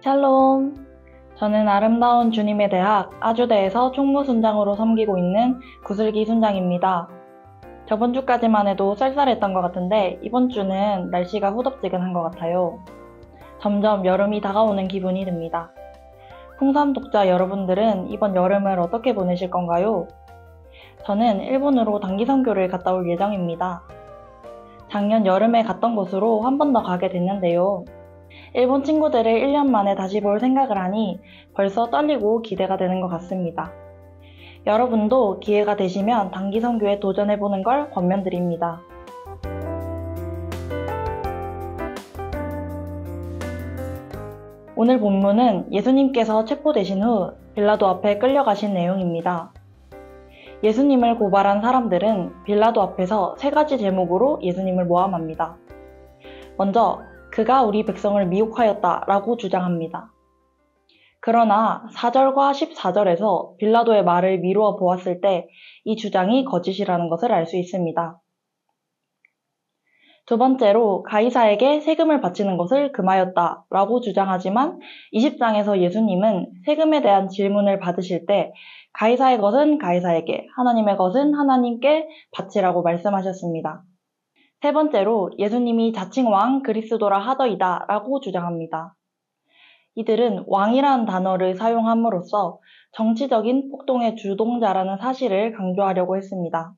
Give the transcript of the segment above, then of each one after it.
샬롬! 저는 아름다운 주님의 대학 아주대에서 총무순장으로 섬기고 있는 구슬기 순장입니다. 저번 주까지만 해도 쌀쌀했던 것 같은데 이번 주는 날씨가 후덥지근한 것 같아요. 점점 여름이 다가오는 기분이 듭니다. 풍삼 독자 여러분들은 이번 여름을 어떻게 보내실 건가요? 저는 일본으로 단기 선교를 갔다 올 예정입니다. 작년 여름에 갔던 곳으로 한 번 더 가게 됐는데요. 일본 친구들을 1년 만에 다시 볼 생각을 하니 벌써 떨리고 기대가 되는 것 같습니다. 여러분도 기회가 되시면 단기 선교에 도전해보는 걸 권면드립니다. 오늘 본문은 예수님께서 체포되신 후 빌라도 앞에 끌려가신 내용입니다. 예수님을 고발한 사람들은 빌라도 앞에서 3가지 제목으로 예수님을 모함합니다. 먼저 그가 우리 백성을 미혹하였다 라고 주장합니다. 그러나 4절과 14절에서 빌라도의 말을 미루어 보았을 때 이 주장이 거짓이라는 것을 알 수 있습니다. 두 번째로 가이사에게 세금을 바치는 것을 금하였다 라고 주장하지만 20장에서 예수님은 세금에 대한 질문을 받으실 때 가이사의 것은 가이사에게, 하나님의 것은 하나님께 바치라고 말씀하셨습니다. 세 번째로 예수님이 자칭 왕 그리스도라 하더이다 라고 주장합니다. 이들은 왕이라는 단어를 사용함으로써 정치적인 폭동의 주동자라는 사실을 강조하려고 했습니다.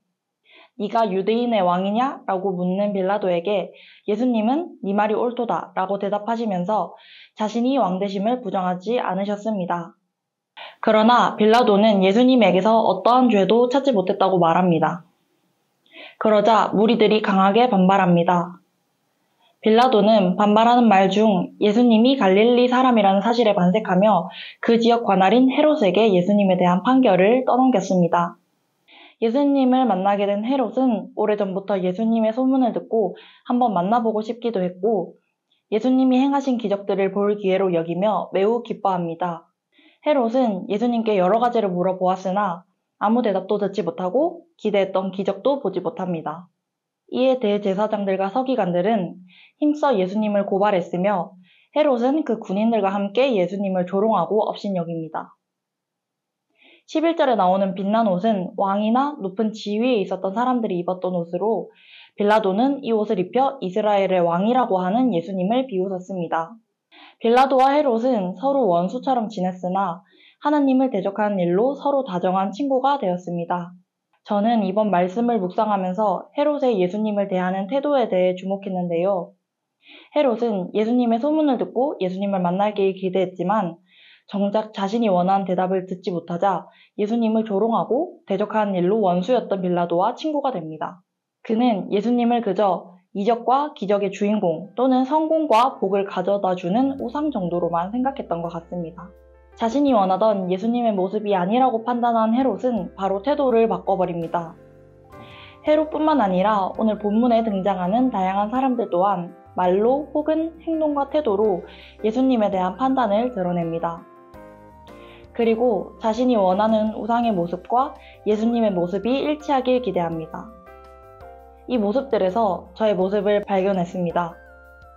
네가 유대인의 왕이냐? 라고 묻는 빌라도에게 예수님은 네 말이 옳도다 라고 대답하시면서 자신이 왕되심을 부정하지 않으셨습니다. 그러나 빌라도는 예수님에게서 어떠한 죄도 찾지 못했다고 말합니다. 그러자 무리들이 강하게 반발합니다. 빌라도는 반발하는 말 중 예수님이 갈릴리 사람이라는 사실에 반색하며 그 지역 관할인 헤롯에게 예수님에 대한 판결을 떠넘겼습니다. 예수님을 만나게 된 헤롯은 오래전부터 예수님의 소문을 듣고 한번 만나보고 싶기도 했고 예수님이 행하신 기적들을 볼 기회로 여기며 매우 기뻐합니다. 헤롯은 예수님께 여러 가지를 물어보았으나 아무 대답도 듣지 못하고 기대했던 기적도 보지 못합니다. 이에 대제사장들과 서기관들은 힘써 예수님을 고발했으며 헤롯은 그 군인들과 함께 예수님을 조롱하고 업신여깁니다. 11절에 나오는 빛난 옷은 왕이나 높은 지위에 있었던 사람들이 입었던 옷으로 빌라도는 이 옷을 입혀 이스라엘의 왕이라고 하는 예수님을 비웃었습니다. 빌라도와 헤롯은 서로 원수처럼 지냈으나 하나님을 대적하는 일로 서로 다정한 친구가 되었습니다. 저는 이번 말씀을 묵상하면서 헤롯의 예수님을 대하는 태도에 대해 주목했는데요. 헤롯은 예수님의 소문을 듣고 예수님을 만나길 기대했지만 정작 자신이 원하는 대답을 듣지 못하자 예수님을 조롱하고 대적하는 일로 원수였던 빌라도와 친구가 됩니다. 그는 예수님을 그저 이적과 기적의 주인공 또는 성공과 복을 가져다주는 우상 정도로만 생각했던 것 같습니다. 자신이 원하던 예수님의 모습이 아니라고 판단한 헤롯은 바로 태도를 바꿔버립니다. 헤롯뿐만 아니라 오늘 본문에 등장하는 다양한 사람들 또한 말로 혹은 행동과 태도로 예수님에 대한 판단을 드러냅니다. 그리고 자신이 원하는 우상의 모습과 예수님의 모습이 일치하길 기대합니다. 이 모습들에서 저의 모습을 발견했습니다.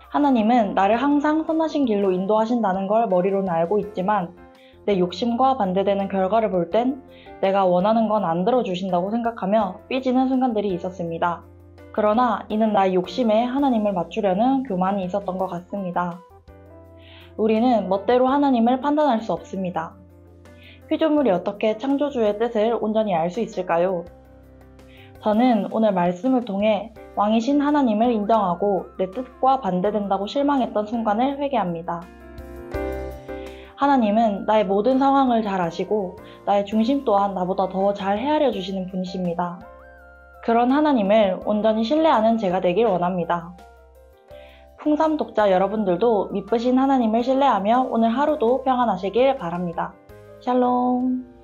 하나님은 나를 항상 선하신 길로 인도하신다는 걸 머리로는 알고 있지만 내 욕심과 반대되는 결과를 볼 땐 내가 원하는 건 안 들어주신다고 생각하며 삐지는 순간들이 있었습니다. 그러나 이는 나의 욕심에 하나님을 맞추려는 교만이 있었던 것 같습니다. 우리는 멋대로 하나님을 판단할 수 없습니다. 피조물이 어떻게 창조주의 뜻을 온전히 알 수 있을까요? 저는 오늘 말씀을 통해 왕이신 하나님을 인정하고 내 뜻과 반대된다고 실망했던 순간을 회개합니다. 하나님은 나의 모든 상황을 잘 아시고 나의 중심 또한 나보다 더 잘 헤아려 주시는 분이십니다. 그런 하나님을 온전히 신뢰하는 제가 되길 원합니다. 풍삼 독자 여러분들도 믿으신 하나님을 신뢰하며 오늘 하루도 평안하시길 바랍니다. 샬롬.